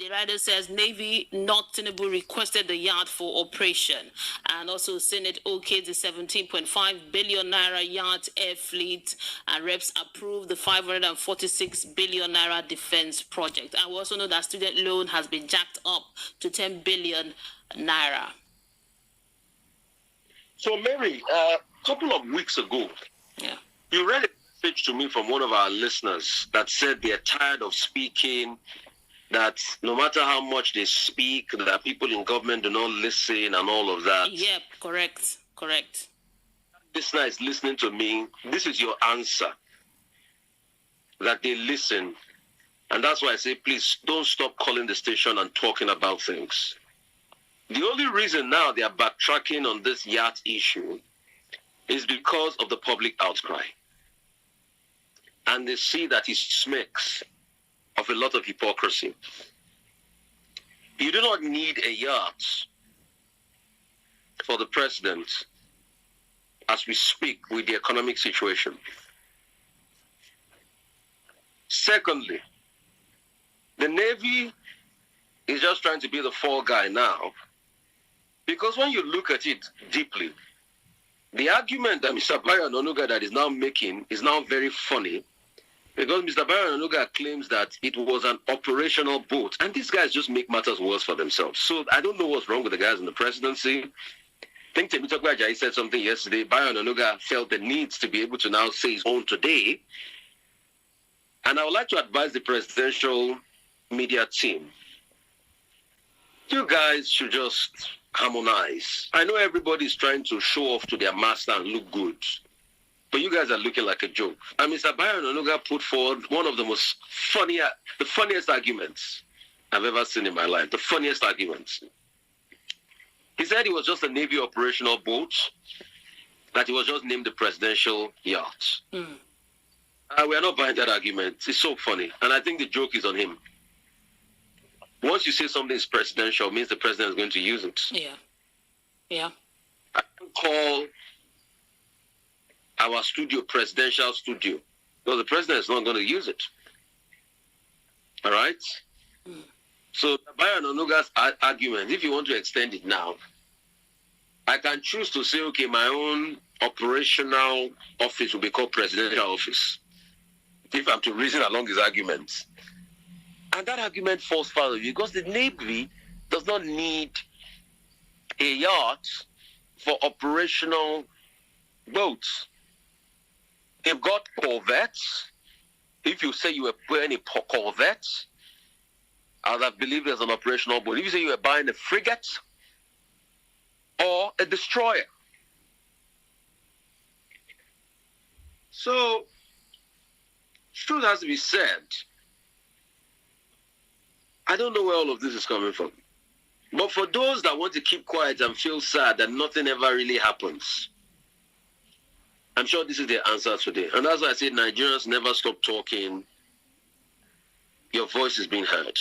The writer says Navy, not Tinubu, requested the Yacth for operation. And also Senate okayed the 17.5 billion naira Yacth air fleet, and reps approved the 546 billion naira defense project. And we also know that student loan has been jacked up to 10 billion naira. So, Mary, a couple of weeks ago, you read a message to me from one of our listeners that said they're tired of speaking, that no matter how much they speak, that people in government do not listen and all of that. Yep, correct. Listener is listening to me. This is your answer. That they listen. And that's why I say, please don't stop calling the station and talking about things. The only reason now they are backtracking on this Yacth issue is because of the public outcry. And they see that it smacks of a lot of hypocrisy. You do not need a Yacth for the president as we speak with the economic situation. Secondly, the Navy is just trying to be the fall guy now, because when you look at it deeply, the argument that Mr. Bayo Onanuga that is now making is now very funny, because Mr. Bayo Onanuga claims that it was an operational boat, and these guys just make matters worse for themselves. So I don't know what's wrong with the guys in the presidency. I think Temitope Ajayi said something yesterday. Bayo Onanuga felt the need to be able to now say his own today. And I would like to advise the presidential media team, you guys should just harmonize. I know everybody's trying to show off to their master and look good, but you guys are looking like a joke. And Mr. Bayo Onanuga put forward one of the funniest arguments I've ever seen in my life. The funniest arguments. He said it was just a Navy operational boat, that it was just named the presidential yacht. We are not buying that argument. It's so funny. And I think the joke is on him. Once you say something is presidential, it means the president is going to use it. Yeah. I don't call our studio presidential studio, because the president is not going to use it. All right? So, Bayo Onanuga's argument, if you want to extend it now, I can choose to say, okay, my own operational office will be called presidential office, if I'm to reason along his arguments. And that argument falls foul of you, because the Navy does not need a yacht for operational boats. They've got corvettes. If you say you were buying a corvette, I would have believed there's an operational boat. If you say you were buying a frigate or a destroyer. So, truth has to be said. I don't know where all of this is coming from. But for those that want to keep quiet and feel sad that nothing ever really happens, I'm sure this is the answer today. And that's why I said Nigerians never stop talking. Your voice is being heard.